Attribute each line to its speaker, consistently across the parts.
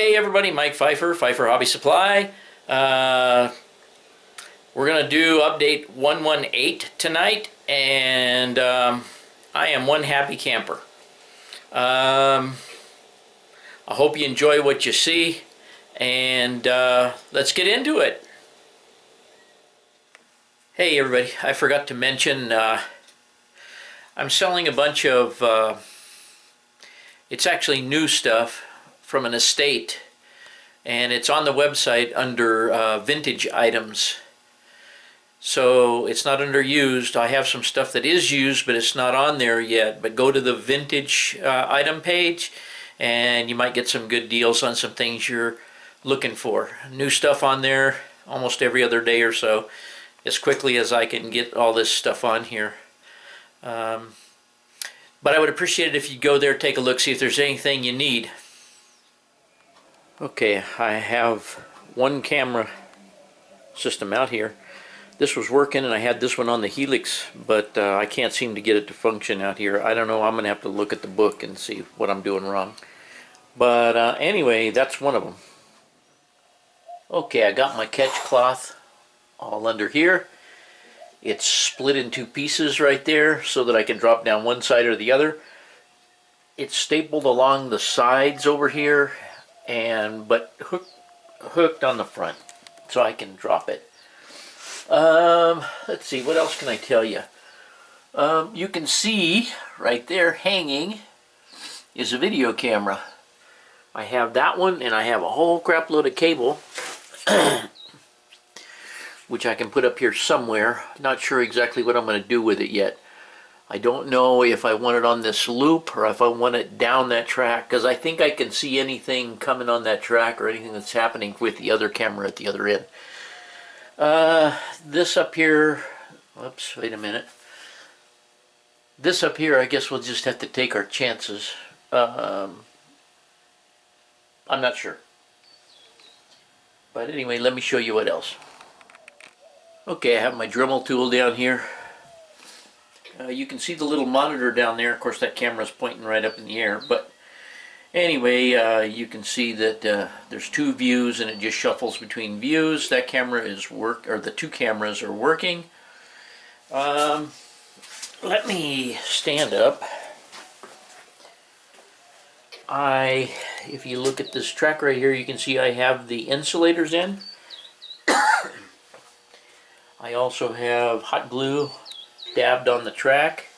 Speaker 1: Hey everybody, Mike Pfeiffer, Pfeiffer Hobby Supply. We're going to do update 118 tonight, and I am one happy camper. I hope you enjoy what you see, and let's get into it. Hey everybody, I forgot to mention I'm selling a bunch of, it's actually new stuff from an estate, and it's on the website under vintage items. So it's not under used. I have some stuff that is used, but it's not on there yet. But go to the vintage item page, and you might get some good deals on some things you're looking for. New stuff on there almost every other day or so, as quickly as I can get all this stuff on here. But I would appreciate it if you go there, take a look, see if there's anything you need. Okay, I have one camera system out here. This was working, and I had this one on the Helix, but I can't seem to get it to function out here. I don't know. I'm going to have to look at the book and see what I'm doing wrong. But anyway, that's one of them. Okay, I got my catch cloth all under here. It's split in two pieces right there so that I can drop down one side or the other. It's stapled along the sides over here, but hooked on the front so I can drop it. Let's see, what else can I tell you? You can see right there hanging is a video camera. I have that one, and I have a whole crap load of cable which I can put up here somewhere. Not sure exactly what I'm going to do with it yet. I don't know if I want it on this loop or if I want it down that track, because I think I can see anything coming on that track or anything that's happening with the other camera at the other end. This up here, whoops, wait a minute. This up here, I guess we'll just have to take our chances. I'm not sure. But anyway, let me show you what else. Okay, I have my Dremel tool down here. You can see the little monitor down there. Of course, that camera's pointing right up in the air. But anyway, you can see that there's two views, and it just shuffles between views. That camera is the two cameras are working. Let me stand up. If you look at this track right here, you can see I have the insulators in. I also have hot glue dabbed on the track,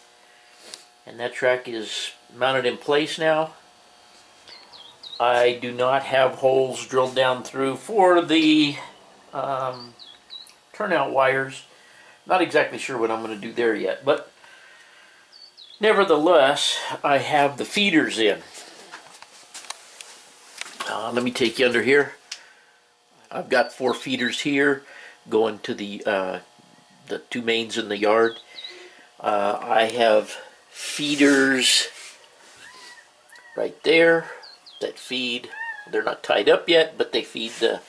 Speaker 1: and that track is mounted in place now. I do not have holes drilled down through for the turnout wires. Not exactly sure what I'm going to do there yet, but nevertheless, I have the feeders in. Let me take you under here. I've got 4 feeders here going to the 2 mains in the yard. I have feeders right there that feed. They're not tied up yet, but they feed the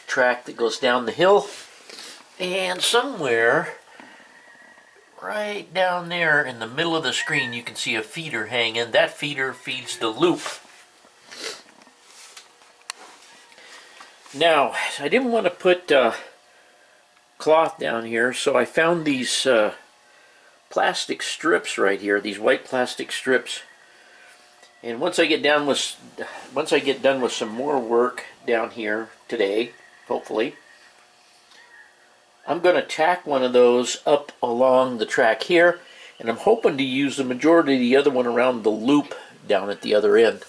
Speaker 1: track that goes down the hill. And somewhere right down there in the middle of the screen, you can see a feeder hanging. That feeder feeds the loop. Now, I didn't want to put cloth down here, so I found these plastic strips right here, these white plastic strips. And once I get done with some more work down here today, hopefully, I'm going to tack one of those up along the track here, and I'm hoping to use the majority of the other one around the loop down at the other end.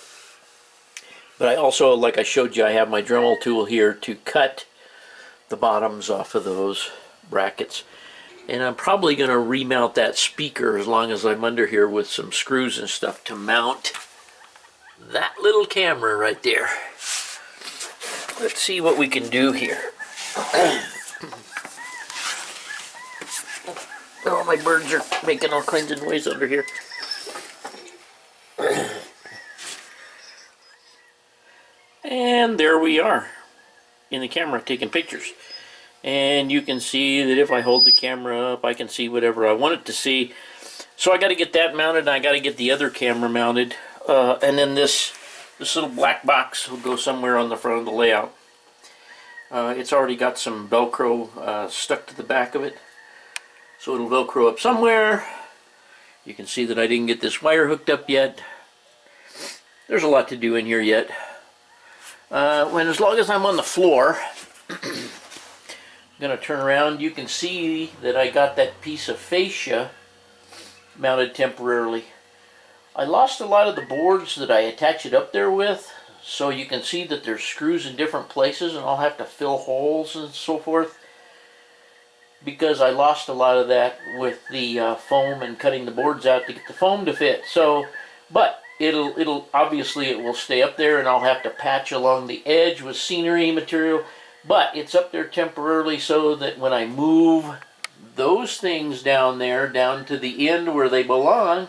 Speaker 1: But I also, like I showed you, I have my Dremel tool here to cut the bottoms off of those brackets. And I'm probably going to remount that speaker as long as I'm under here with some screws and stuff to mount that little camera right there. Let's see what we can do here. Oh, my birds are making all kinds of noise under here. And there we are in the camera taking pictures. And you can see that if I hold the camera up, I can see whatever I want it to see. So I got to get that mounted, and I got to get the other camera mounted. And then this This little black box will go somewhere on the front of the layout. It's already got some Velcro stuck to the back of it, so it'll Velcro up somewhere. You can see that I didn't get this wire hooked up yet. There's a lot to do in here yet. As long as I'm on the floor, I'm going to turn around. You can see that I got that piece of fascia mounted temporarily. I lost a lot of the boards that I attach it up there with, so you can see that there's screws in different places, and I'll have to fill holes and so forth, because I lost a lot of that with the foam and cutting the boards out to get the foam to fit. So, but it'll obviously it will stay up there, and I'll have to patch along the edge with scenery material, but it's up there temporarily so that when I move those things down there, down to the end where they belong,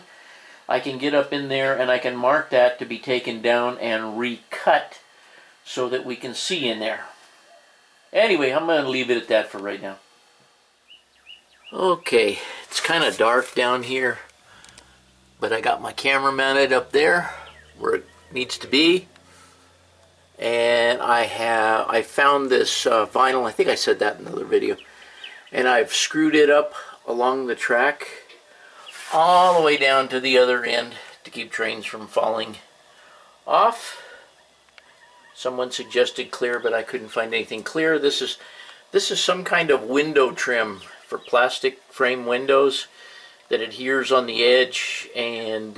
Speaker 1: I can get up in there and I can mark that to be taken down and recut so that we can see in there. Anyway, I'm going to leave it at that for right now. Okay, it's kind of dark down here, but I got my camera mounted up there where it needs to be, and I found this vinyl. I think I said that in another video, and I've screwed it up along the track all the way down to the other end to keep trains from falling off. Someone suggested clear, but I couldn't find anything clear. This is some kind of window trim for plastic frame windows that adheres on the edge and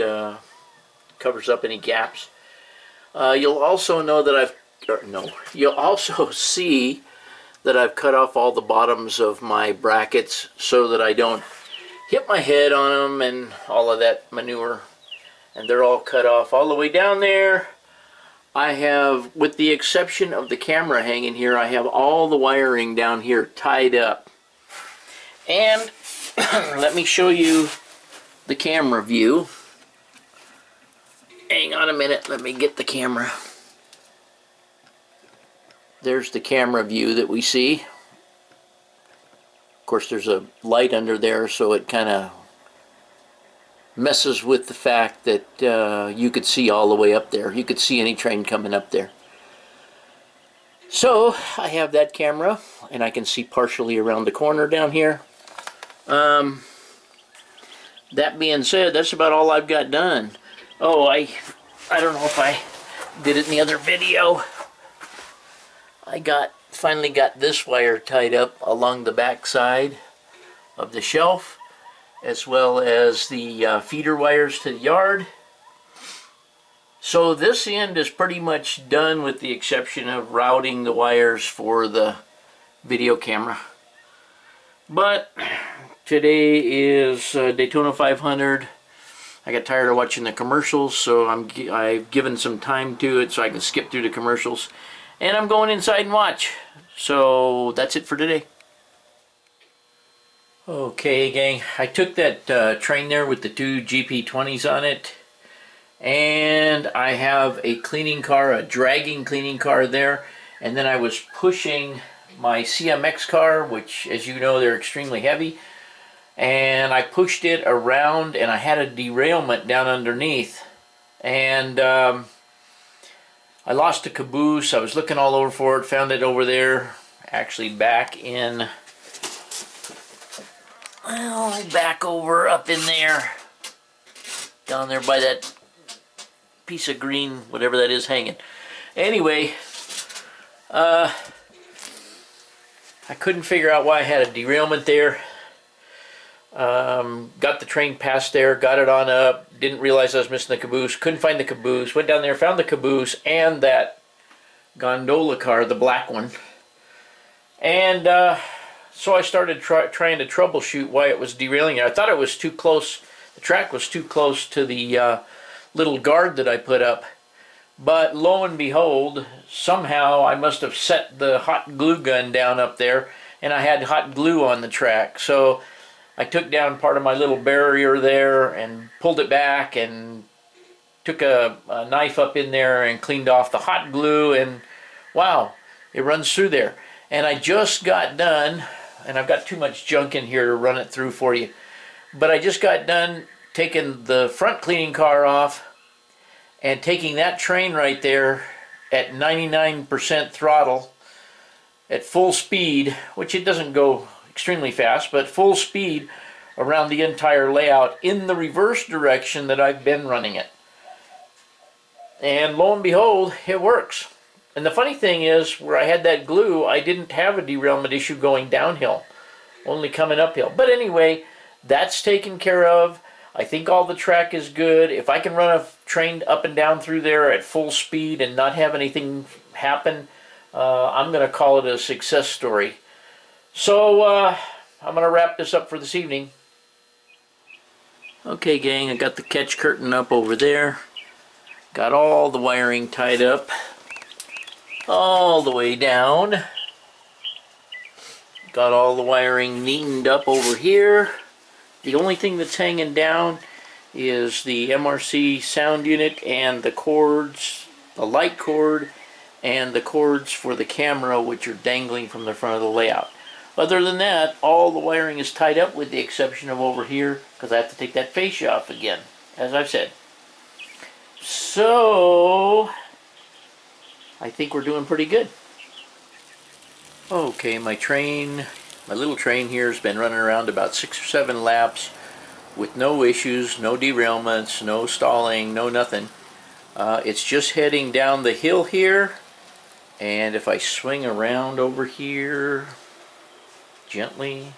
Speaker 1: covers up any gaps. You'll also know that you'll also see that I've cut off all the bottoms of my brackets so that I don't hit my head on them and all of that manure. And they're all cut off all the way down there. I have, with the exception of the camera hanging here, I have all the wiring down here tied up. And let me show you the camera view. Hang on a minute, let me get the camera. There's the camera view that we see. Of course, there's a light under there, so it kind of messes with the fact that you could see all the way up there. You could see any train coming up there. So I have that camera, and I can see partially around the corner down here. That being said, that's about all I've got done. Oh, I don't know if I did it in the other video. I finally got this wire tied up along the back side of the shelf, as well as the feeder wires to the yard. So this end is pretty much done, with the exception of routing the wires for the video camera. But today is Daytona 500. I got tired of watching the commercials, so I've given some time to it so I can skip through the commercials. And I'm going inside and watch. So that's it for today. Okay, gang, I took that train there with the two GP20s on it, and I have a cleaning car, a dragging cleaning car there, and then I was pushing my CMX car, which, as you know, they're extremely heavy, and I pushed it around, and I had a derailment down underneath, and I lost a caboose. I was looking all over for it, found it over there, actually back in, well, back over up in there, down there by that piece of green, whatever that is, hanging. Anyway, I couldn't figure out why I had a derailment there. Got the train past there, got it on up, didn't realize I was missing the caboose, couldn't find the caboose, went down there, found the caboose and that gondola car, the black one, and so I started trying to troubleshoot why it was derailing. I thought it was too close, the track was too close to the little guard that I put up, but lo and behold, somehow I must have set the hot glue gun down up there, and I had hot glue on the track. So I took down part of my little barrier there and pulled it back and took a knife up in there and cleaned off the hot glue, and wow, it runs through there. And I just got done, and I've got too much junk in here to run it through for you, but I just got done taking the front cleaning car off, and taking that train right there at 99% throttle at full speed, which it doesn't go extremely fast, but full speed around the entire layout in the reverse direction that I've been running it. And lo and behold, it works. And the funny thing is, where I had that glue, I didn't have a derailment issue going downhill, only coming uphill. But anyway, that's taken care of. I think all the track is good. If I can run a train up and down through there at full speed and not have anything happen, I'm going to call it a success story. So I'm going to wrap this up for this evening. Okay, gang, I got the catch curtain up over there. Got all the wiring tied up all the way down. Got all the wiring neatened up over here. The only thing that's hanging down is the MRC sound unit and the cords, the light cord, and the cords for the camera, which are dangling from the front of the layout. Other than that, all the wiring is tied up with the exception of over here, because I have to take that fascia off again, as I've said. So, I think we're doing pretty good. Okay, my little train here has been running around about 6 or 7 laps with no issues, no derailments, no stalling, no nothing. It's just heading down the hill here, and if I swing around over here gently,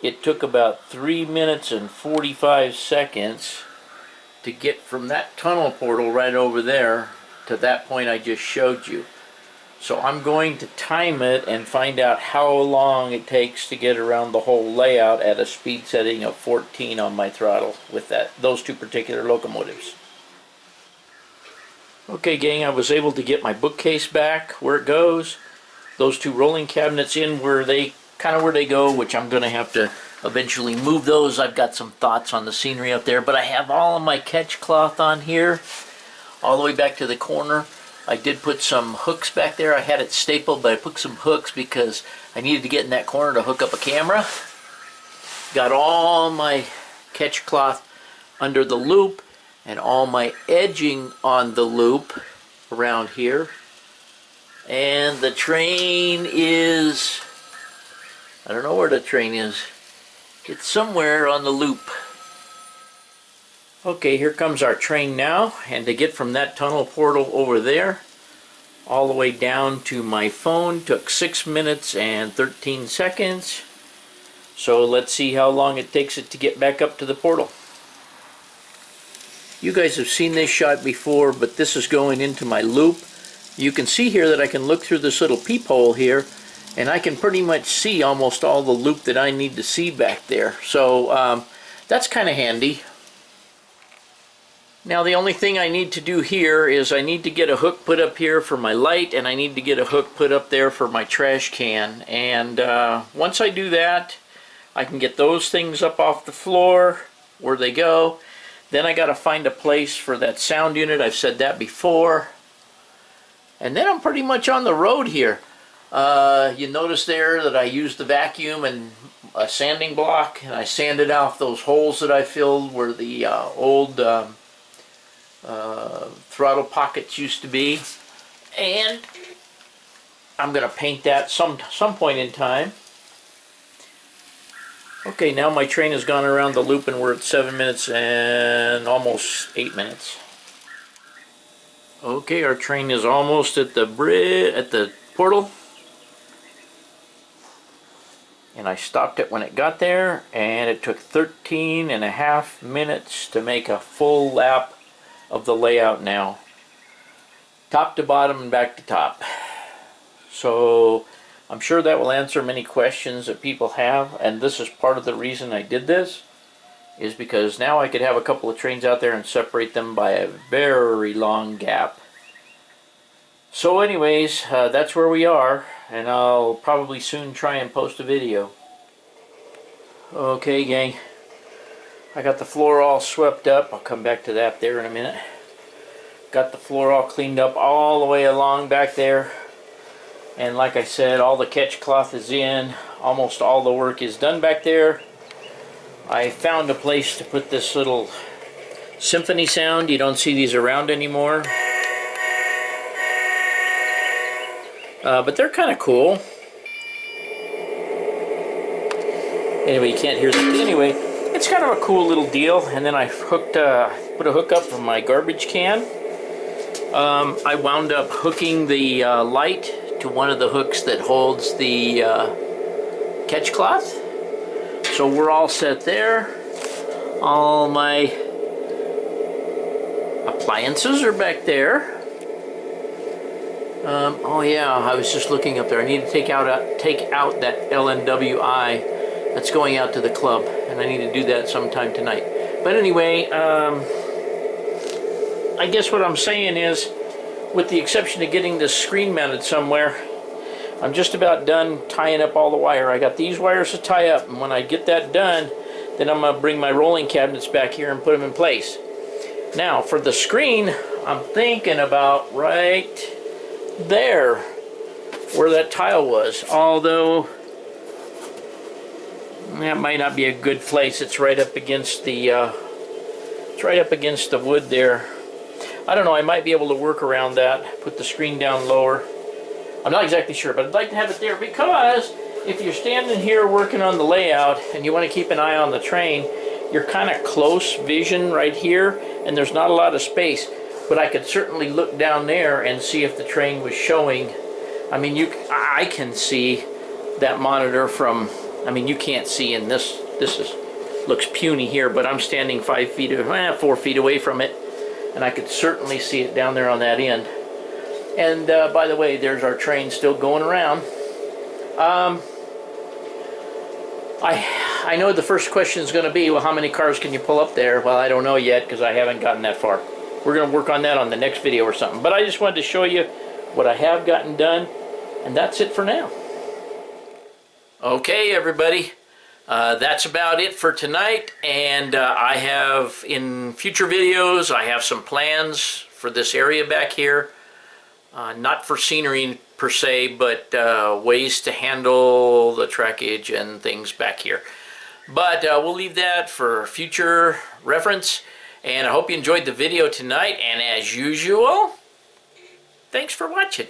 Speaker 1: it took about 3 minutes and 45 seconds to get from that tunnel portal right over there to that point I just showed you. So I'm going to time it and find out how long it takes to get around the whole layout at a speed setting of 14 on my throttle with those 2 particular locomotives. Okay, gang, I was able to get my bookcase back where it goes. Those 2 rolling cabinets in where they go, which I'm going to have to eventually move those. I've got some thoughts on the scenery up there, but I have all of my catch cloth on here all the way back to the corner. I did put some hooks back there. I had it stapled, but I put some hooks because I needed to get in that corner to hook up a camera. Got all my catch cloth under the loop and all my edging on the loop around here. And the train is, I don't know where the train is. It's somewhere on the loop. Okay, here comes our train now, and to get from that tunnel portal over there all the way down to my phone took 6 minutes and 13 seconds. So let's see how long it takes it to get back up to the portal. You guys have seen this shot before, but this is going into my loop. You can see here that I can look through this little peephole here, and I can pretty much see almost all the loop that I need to see back there. So that's kind of handy. Now the only thing I need to do here is I need to get a hook put up here for my light, and I need to get a hook put up there for my trash can. And once I do that, I can get those things up off the floor where they go. Then I got to find a place for that sound unit. I've said that before. And then I'm pretty much on the road here. You notice there that I used the vacuum and a sanding block, and I sanded off those holes that I filled where the old throttle pockets used to be, and I'm going to paint that some point in time. Okay, now my train has gone around the loop and we're at 7 minutes and almost 8 minutes. Okay, our train is almost at the portal, and I stopped it when it got there, and it took 13.5 minutes to make a full lap of the layout now, top to bottom and back to top. So I'm sure that will answer many questions that people have, and this is part of the reason I did this, is because now I could have a couple of trains out there and separate them by a very long gap. So anyways, that's where we are, and I'll probably soon try and post a video. Okay, gang, I got the floor all swept up. I'll come back to that there in a minute. Got the floor all cleaned up all the way along back there, and like I said, all the catch cloth is in. Almost all the work is done back there. I found a place to put this little Symphony sound. You don't see these around anymore. But they're kind of cool. Anyway, you can't hear them. Anyway, it's kind of a cool little deal. And then I put a hook up from my garbage can. I wound up hooking the light to one of the hooks that holds the catch cloth. So we're all set there. All my appliances are back there. Oh yeah, I was just looking up there. I need to take out that LNWI that's going out to the club, and I need to do that sometime tonight. But anyway, I guess what I'm saying is, with the exception of getting this screen mounted somewhere, I'm just about done tying up all the wire. I got these wires to tie up, and when I get that done, then I'm going to bring my rolling cabinets back here and put them in place. Now, for the screen, I'm thinking about right there, where that tile was. Although, that might not be a good place. It's right up against the wood there. I don't know, I might be able to work around that, put the screen down lower. I'm not exactly sure, but I'd like to have it there because if you're standing here working on the layout and you want to keep an eye on the train, you're kind of close vision right here, and there's not a lot of space. But I could certainly look down there and see if the train was showing. I mean, I can see that monitor from, I mean, you can't see in this. Looks puny here, but I'm standing 4 feet away from it, and I could certainly see it down there on that end. And by the way, there's our train still going around. I know the first question is going to be, well, how many cars can you pull up there? Well, I don't know yet because I haven't gotten that far. We're going to work on that on the next video or something. But I just wanted to show you what I have gotten done, and that's it for now. Okay, everybody. That's about it for tonight, and I have, in future videos, I have some plans for this area back here. Not for scenery per se, but ways to handle the trackage and things back here. But we'll leave that for future reference, and I hope you enjoyed the video tonight, and as usual, thanks for watching.